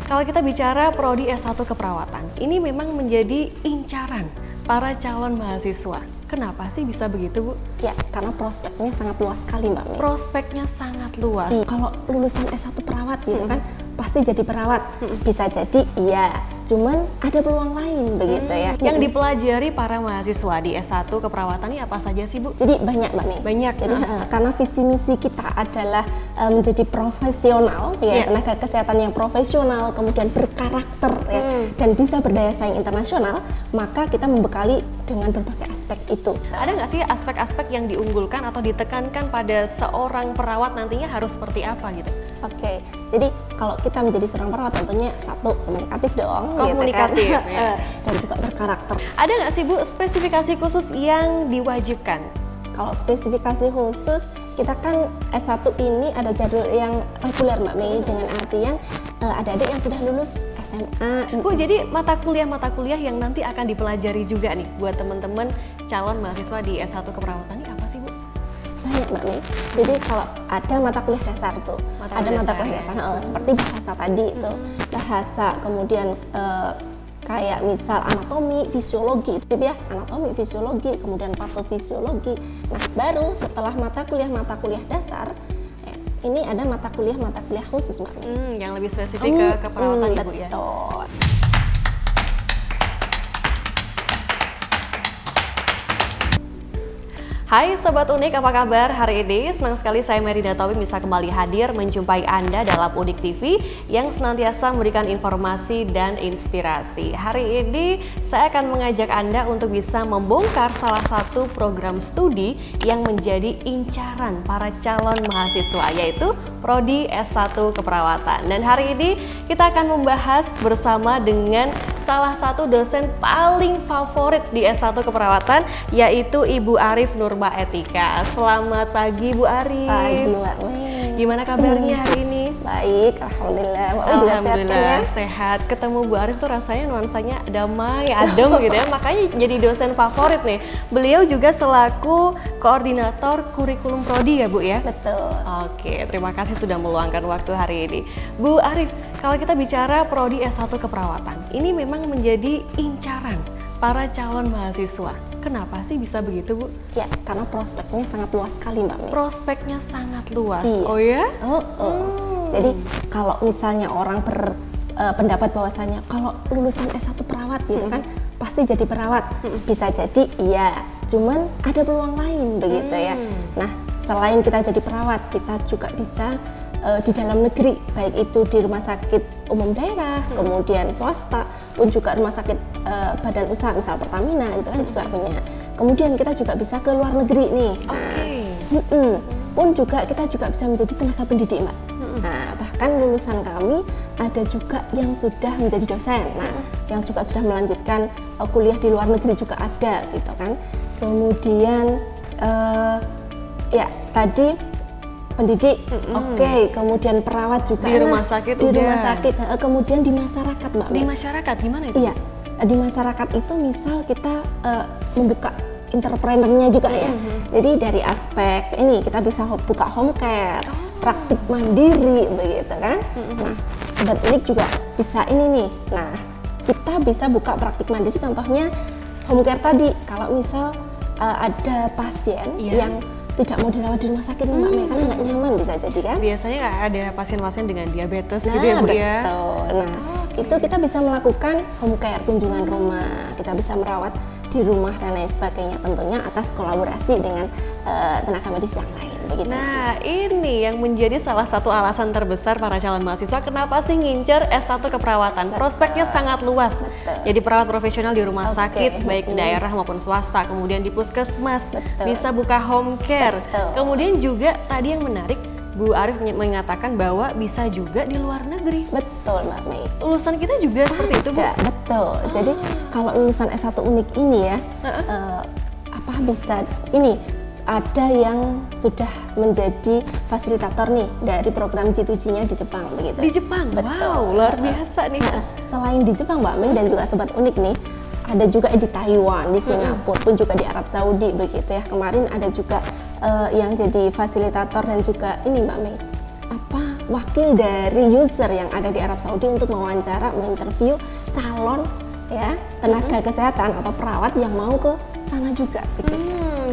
Kalau kita bicara prodi S1 keperawatan, ini memang menjadi incaran para calon mahasiswa. Kenapa sih bisa begitu, Bu? Ya, karena prospeknya sangat luas sekali, Mbak Mei. Prospeknya sangat luas. Kalau lulusan S1 perawat gitu kan, pasti jadi perawat. Bisa jadi iya, cuman ada peluang lain begitu ya. Yang dipelajari para mahasiswa di S1 keperawatan ini apa saja sih, Bu? Jadi banyak, Mbak Mei. Banyak. Jadi karena visi misi kita adalah menjadi profesional ya, tenaga kesehatan yang profesional, kemudian berkarakter ya, dan bisa berdaya saing internasional, maka kita membekali dengan berbagai aspek itu. Ada nggak sih aspek-aspek yang diunggulkan atau ditekankan pada seorang perawat nantinya harus seperti apa gitu? Oke, jadi kalau kita menjadi seorang perawat tentunya satu, komunikatif dong. Komunikatif, gitu kan. ya. Dan juga berkarakter. Ada nggak sih, Bu, spesifikasi khusus yang diwajibkan? Kalau spesifikasi khusus, kita kan S1 ini ada jadwal yang reguler, Mbak Mei, dengan artian adik-adik yang sudah lulus SMA. Bu, jadi mata kuliah yang nanti akan dipelajari juga nih buat teman-teman calon mahasiswa di S1 keperawatan ini apa sih, Bu? Banyak, Mbak Mei. Jadi kalau ada mata kuliah dasar tuh, ada mata kuliah dasar seperti bahasa tadi itu, bahasa, kemudian kayak misal anatomi, fisiologi, gitu ya, anatomi, fisiologi, kemudian patofisiologi. Nah, baru setelah mata kuliah dasar, ini ada mata kuliah khusus, Mbak Mei. Yang lebih spesifik ke keperawatan, Ibu ya. Betul. Hai Sobat Unik, apa kabar hari ini? Senang sekali saya Merida Tobing bisa kembali hadir menjumpai Anda dalam Unik TV yang senantiasa memberikan informasi dan inspirasi. Hari ini saya akan mengajak Anda untuk bisa membongkar salah satu program studi yang menjadi incaran para calon mahasiswa, yaitu Prodi S1 Keperawatan. Dan hari ini kita akan membahas bersama dengan salah satu dosen paling favorit di S1 Keperawatan, yaitu Ibu Arif Nurma Etika. Selamat pagi, Bu Arif. Pagi, Mbak Mei. Gimana kabarnya hari ini? Baik, alhamdulillah. Mbak Mei juga sehat kan ya? Sehat. Ketemu Bu Arif tuh rasanya nuansanya damai, adem gitu ya. Makanya jadi dosen favorit nih. Beliau juga selaku koordinator kurikulum prodi ya, Bu ya? Betul. Oke, terima kasih sudah meluangkan waktu hari ini. Bu Arif, kalau kita bicara prodi S1 keperawatan, ini memang menjadi incaran para calon mahasiswa. Kenapa sih bisa begitu, Bu? Ya, karena prospeknya sangat luas sekali, Mbak Mei. Prospeknya sangat luas. Iya. Oh ya? Jadi kalau misalnya orang berpendapat bahwasanya kalau lulusan S1 perawat gitu kan pasti jadi perawat. Bisa jadi iya, cuman ada peluang lain begitu ya. Nah, selain kita jadi perawat, kita juga bisa di dalam negeri, baik itu di rumah sakit umum daerah, kemudian swasta, pun juga rumah sakit badan usaha, misal Pertamina itu kan juga punya. Kemudian kita juga bisa ke luar negeri nih. Nah, pun juga kita juga bisa menjadi tenaga pendidik, Mbak. Nah, bahkan lulusan kami ada juga yang sudah menjadi dosen. Nah, yang juga sudah melanjutkan kuliah di luar negeri juga ada gitu kan. Kemudian ya tadi pendidik, oke, kemudian perawat juga di rumah sakit, di rumah sakit, kemudian di masyarakat, Mbak. Di masyarakat gimana itu? Iya, di masyarakat itu misal kita membuka entrepreneurnya juga ya. Jadi dari aspek ini kita bisa buka home care, praktik mandiri begitu kan. Nah, Sobat Unik juga bisa ini nih. Nah, kita bisa buka praktik mandiri, contohnya home care tadi. Kalau misal ada pasien yang tidak mau dirawat di rumah sakit, Mbak Mei, karena nggak nyaman bisa jadi kan. Biasanya ada pasien-pasien dengan diabetes Nah, gitu ya, Bu ya. Betul. Nah, itu kita bisa melakukan home care, kunjungan rumah. Kita bisa merawat di rumah dan lain sebagainya, tentunya atas kolaborasi dengan tenaga medis yang lain begitu. Nah, ini yang menjadi salah satu alasan terbesar para calon mahasiswa kenapa sih ngincer S1 keperawatan. Prospeknya sangat luas. Jadi perawat profesional di rumah sakit, baik daerah maupun swasta, kemudian di puskesmas, bisa buka home care. Kemudian juga tadi yang menarik, Bu Arif mengatakan bahwa bisa juga di luar negeri. Betul, Mbak Mei. Lulusan kita juga seperti itu, Bu? Betul. Jadi kalau lulusan S1 Unik ini ya, apa bisa ini ada yang sudah menjadi fasilitator nih dari program G2G-nya di Jepang begitu. Di Jepang? Betul. Wow, luar biasa nih. Selain di Jepang, Mbak Mei, dan juga Sobat Unik nih, ada juga di Taiwan, di Singapura, pun juga di Arab Saudi begitu ya. Kemarin ada juga yang jadi fasilitator dan juga ini, Mbak Mei, wakil dari user yang ada di Arab Saudi untuk mewawancara, menginterview calon ya tenaga kesehatan atau perawat yang mau ke sana juga begitu.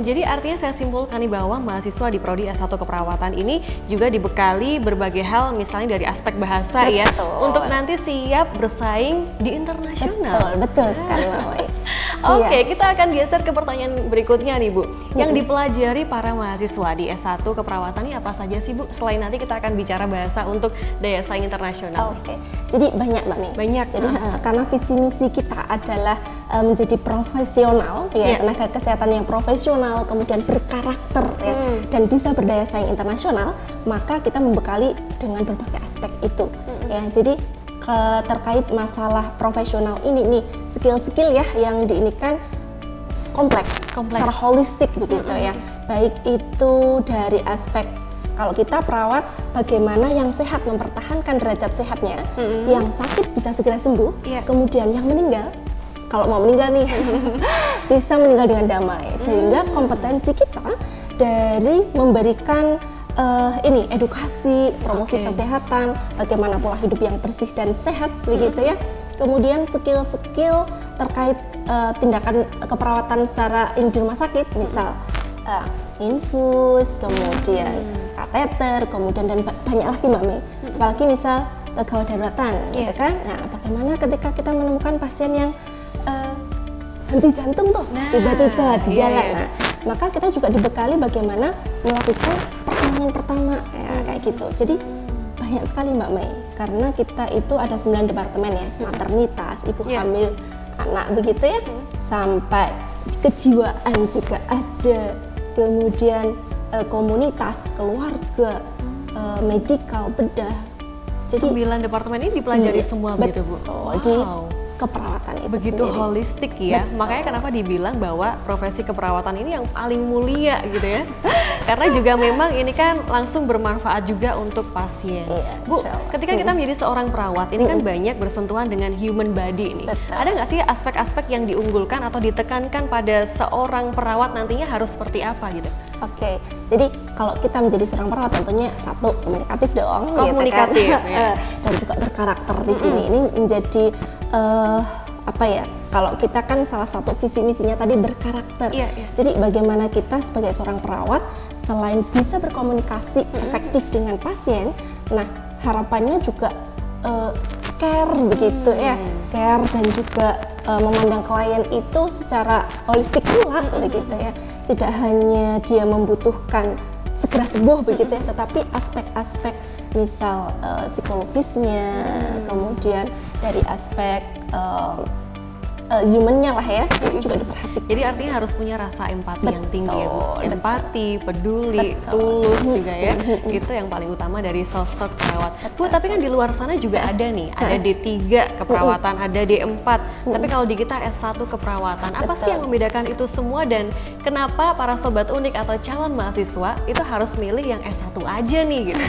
Jadi artinya saya simpulkan nih bahwa mahasiswa di Prodi S1 Keperawatan ini juga dibekali berbagai hal, misalnya dari aspek bahasa ya, untuk nanti siap bersaing di internasional. Betul sekali Mbak Wai. Oke, kita akan geser ke pertanyaan berikutnya nih Bu. Yang dipelajari para mahasiswa di S1 Keperawatan ini apa saja sih Bu? Selain nanti kita akan bicara bahasa untuk daya saing internasional. Oke, jadi banyak Mbak Mi. Banyak. Jadi karena visi misi kita adalah menjadi profesional ya, tenaga kesehatan yang profesional, kemudian berkarakter ya, dan bisa berdaya saing internasional, maka kita membekali dengan berbagai aspek itu ya. Jadi terkait masalah profesional ini nih, skill-skill ya yang diinikan kompleks. Secara holistik begitu ya. Baik itu dari aspek kalau kita perawat, bagaimana yang sehat mempertahankan derajat sehatnya, yang sakit bisa segera sembuh, kemudian yang meninggal, kalau mau meninggal nih, bisa meninggal dengan damai. Sehingga kompetensi kita dari memberikan edukasi, promosi kesehatan, bagaimana pola hidup yang bersih dan sehat, begitu ya. Kemudian skill-skill terkait tindakan keperawatan secara di rumah sakit, misal infus, kemudian kateter, kemudian dan banyak lagi Mbak Mei. Apalagi misal gawat daruratan, gitu kan. Nah, bagaimana ketika kita menemukan pasien yang henti jantung tuh tiba-tiba di jalan. Nah, maka kita juga dibekali bagaimana melakukan pertolongan pertama ya, kayak gitu. Jadi banyak sekali Mbak Mei, karena kita itu ada 9 departemen ya, maternitas, ibu hamil, anak begitu ya, sampai kejiwaan juga ada, kemudian komunitas, keluarga, medikal, bedah. Jadi 9 departemen ini dipelajari semua begitu Bu? Di keperawatan itu begitu sendiri. Holistik ya. Makanya kenapa dibilang bahwa profesi keperawatan ini yang paling mulia gitu ya. Karena juga memang ini kan langsung bermanfaat juga untuk pasien. Bu, ketika kita menjadi seorang perawat, ini kan banyak bersentuhan dengan human body nih. Ada nggak sih aspek-aspek yang diunggulkan atau ditekankan pada seorang perawat nantinya harus seperti apa gitu? Oke, jadi kalau kita menjadi seorang perawat tentunya satu komunikatif dong, komunikatif gitu kan? Dan juga berkarakter di sini. Ini menjadi apa ya? Kalau kita kan salah satu visi misinya tadi berkarakter. Jadi bagaimana kita sebagai seorang perawat selain bisa berkomunikasi efektif dengan pasien, nah harapannya juga care begitu ya, care dan juga memandang klien itu secara holistik pula begitu ya. Tidak hanya dia membutuhkan segera sembuh begitu ya, tetapi aspek-aspek misal psikologisnya, kemudian dari aspek humannya lah ya, itu juga diperhatikan. Jadi artinya harus punya rasa empati yang tinggi ya Bu. Empati, peduli, tulus juga ya. Itu yang paling utama dari sosok perawat. Bu, tapi kan di luar sana juga ada nih, ada D3 keperawatan, ada D4. Tapi kalau di kita S1 keperawatan, apa sih yang membedakan itu semua dan kenapa para sobat unik atau calon mahasiswa itu harus milih yang S1 aja nih gitu?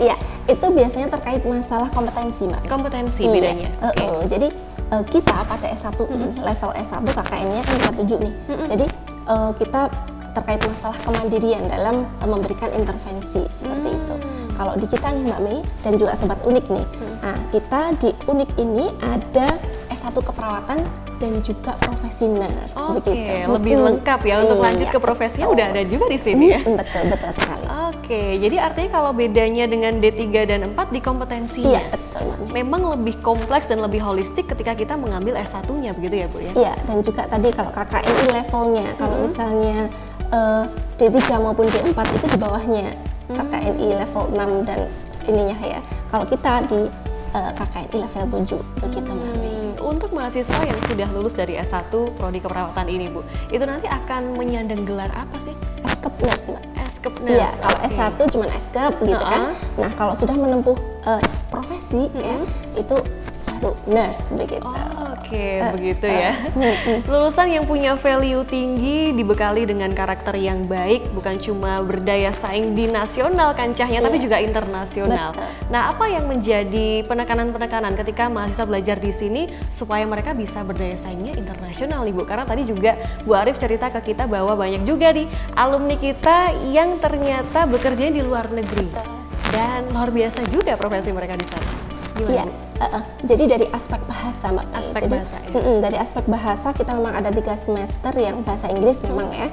Iya, itu biasanya terkait masalah kompetensi Mbak. Kompetensi bedanya. Jadi kita pada S1 level S1 KKN-nya kan kita 7 nih. Jadi kita terkait masalah kemandirian dalam memberikan intervensi seperti itu. Kalau di kita nih Mbak Mei dan juga sobat unik nih. Nah, kita di unik ini ada S1 keperawatan dan juga profesi nurse begitu. Lebih lengkap ya untuk lanjut ke profesinya udah ada juga di sini ya. Betul sekali. Jadi artinya kalau bedanya dengan D3 dan 4 di kompetensinya. Iya, betul. Memang lebih kompleks dan lebih holistik ketika kita mengambil S1-nya begitu ya Bu ya? Iya, dan juga tadi kalau KKNI levelnya, kalau misalnya D3 maupun D4 itu di bawahnya KKNI level 6 dan ininya ya. Kalau kita di KKNI level 7 begitu Mbak. Untuk mahasiswa yang sudah lulus dari S1 Prodi Keperawatan ini Bu, itu nanti akan menyandang gelar apa sih? Eskep nurse Mbak. Eskep nurse. Iya, kalau S1 cuma eskep gitu kan. Nah, kalau sudah menempuh profesi ya, itu baru nurse begitu. Begitu ya. Lulusan yang punya value tinggi, dibekali dengan karakter yang baik, bukan cuma berdaya saing di nasional kancahnya, tapi juga internasional. Nah, apa yang menjadi penekanan-penekanan ketika mahasiswa belajar di sini supaya mereka bisa berdaya saingnya internasional nih Bu? Karena tadi juga Bu Arif cerita ke kita bahwa banyak juga nih alumni kita yang ternyata bekerja di luar negeri. dan luar biasa juga profesi mereka di sana. Iya, jadi dari aspek bahasa Mbak. Aspek jadi, bahasa ya. Dari aspek bahasa kita memang ada 3 semester yang bahasa Inggris memang ya.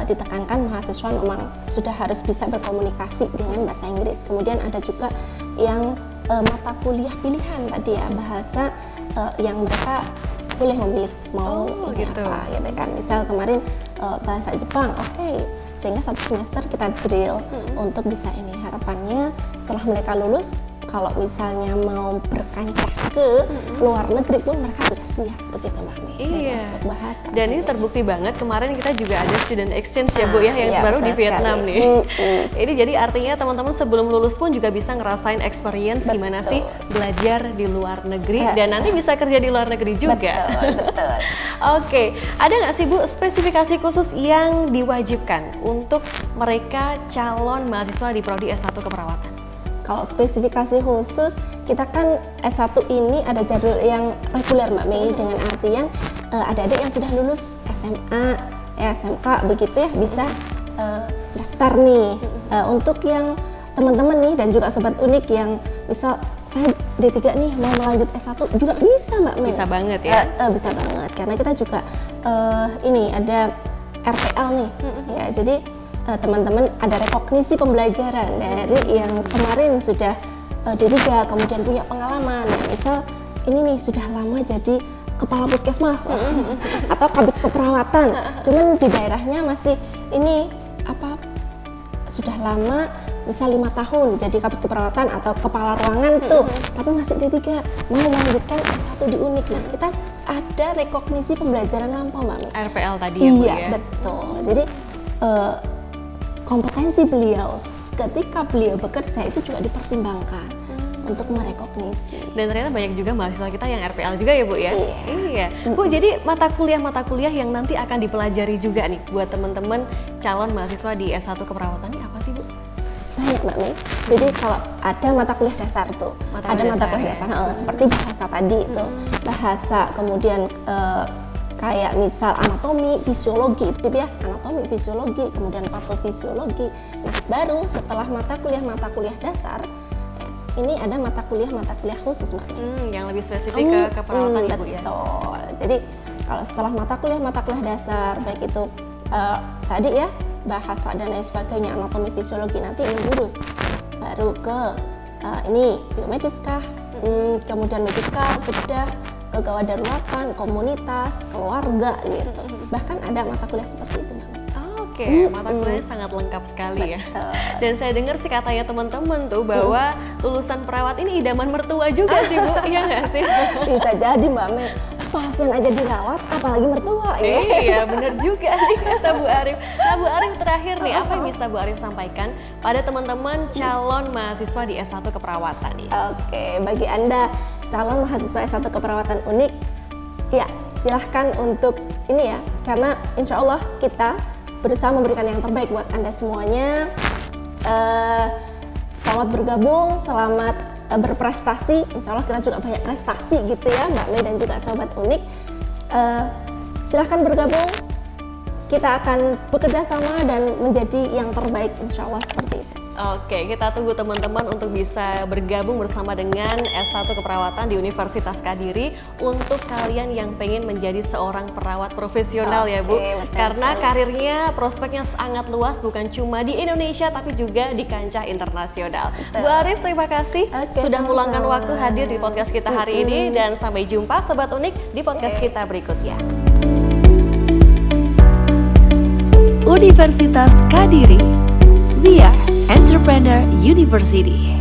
Ditekankan mahasiswa memang sudah harus bisa berkomunikasi dengan bahasa Inggris. Kemudian ada juga yang mata kuliah pilihan tadi ya, bahasa yang mereka boleh memilih mau gitu. apa gitu kan. Misal kemarin bahasa Jepang, oke. Sehingga 1 semester kita drill untuk bisa ini. Harapannya setelah mereka lulus, kalau misalnya mau berkancah ke luar negeri pun mereka sudah siap begitu Mbak Mei. Iya. Aspek bahasa. Dan ini terbukti banget kemarin kita juga ada student exchange ya Bu ya yang baru di Vietnam sekali. nih. Ini jadi artinya teman-teman sebelum lulus pun juga bisa ngerasain experience gimana sih belajar di luar negeri dan nanti bisa kerja di luar negeri juga. Betul. Oke, ada nggak sih Bu spesifikasi khusus yang diwajibkan untuk mereka calon mahasiswa di Prodi S1 Keperawatan? Kalau spesifikasi khusus, kita kan S1 ini ada jadwal yang reguler Mbak Mei, dengan artian adik-adik yang sudah lulus SMA, SMK begitu ya bisa daftar nih. Untuk yang teman-teman nih dan juga sobat unik yang misal saya D3 nih mau melanjut S1 juga bisa Mbak Mei. Bisa banget ya? Bisa banget, karena kita juga ini ada RPL nih, ya jadi teman-teman ada rekognisi pembelajaran dari yang kemarin sudah D3 kemudian punya pengalaman ya, misal ini nih sudah lama jadi kepala puskesmas atau kabit keperawatan, cuman di daerahnya masih ini apa sudah lama misal 5 tahun jadi kabit keperawatan atau kepala ruangan tuh, tapi masih D3 mau melanjutkan S1 di UNIK. Nah kita ada rekognisi pembelajaran lampau Mbak. RPL tadi ya Bu ya? Iya betul, jadi kompetensi beliau ketika beliau bekerja itu juga dipertimbangkan untuk merekognisi. Dan ternyata banyak juga mahasiswa kita yang RPL juga ya Bu ya? Iya. Bu, jadi mata kuliah yang nanti akan dipelajari juga nih buat teman-teman calon mahasiswa di S1 Keperawatan ini apa sih Bu? Banyak Mbak Mei. Jadi kalau ada mata kuliah dasar tuh, mata kuliah dasar seperti bahasa tadi itu, bahasa kemudian kayak misal anatomi, fisiologi, itu ya, anatomi, fisiologi, kemudian patofisiologi. Nah, baru setelah mata kuliah dasar, ini ada mata kuliah khusus, Mbak. Yang lebih spesifik ke keperawatan Ibu ya. Betul. Jadi kalau setelah mata kuliah dasar, baik itu tadi ya bahasa dan lain sebagainya, anatomi, fisiologi, nanti ini lurus baru ke ini biomedis kah, kemudian medikal, bedah, kegawat daruratan, komunitas, keluarga gitu. Bahkan ada mata kuliah seperti itu, Mbak. Oke, mata kuliahnya sangat lengkap sekali ya. Dan saya dengar sih katanya teman-teman tuh bahwa lulusan perawat ini idaman mertua juga sih Bu, iya nggak sih? Bisa jadi Mbak Mei, pasien aja dirawat, apalagi mertua ya. Iya, bener juga nih kata Bu Arif. Nah Bu Arif terakhir nih, apa yang bisa Bu Arif sampaikan pada teman-teman calon mahasiswa di S1 Keperawatan nih? Oke, bagi Anda calon mahasiswa S1 Keperawatan UNIK, ya silahkan untuk ini ya, karena insya Allah kita berusaha memberikan yang terbaik buat Anda semuanya. Selamat bergabung, selamat berprestasi, insya Allah kita juga banyak prestasi gitu ya Mbak Mei dan juga Sobat Unik. Silahkan bergabung, kita akan bekerja sama dan menjadi yang terbaik insya Allah seperti itu. Oke, kita tunggu teman-teman untuk bisa bergabung bersama dengan S1 Keperawatan di Universitas Kadiri untuk kalian yang pengen menjadi seorang perawat profesional ya Bu. Karena karirnya, prospeknya sangat luas, bukan cuma di Indonesia tapi juga di kancah internasional. Bu Arif, terima kasih sudah meluangkan waktu hadir di podcast kita hari ini, dan sampai jumpa Sobat Unik di podcast kita berikutnya. Universitas Kadiri, we are Entrepreneur University.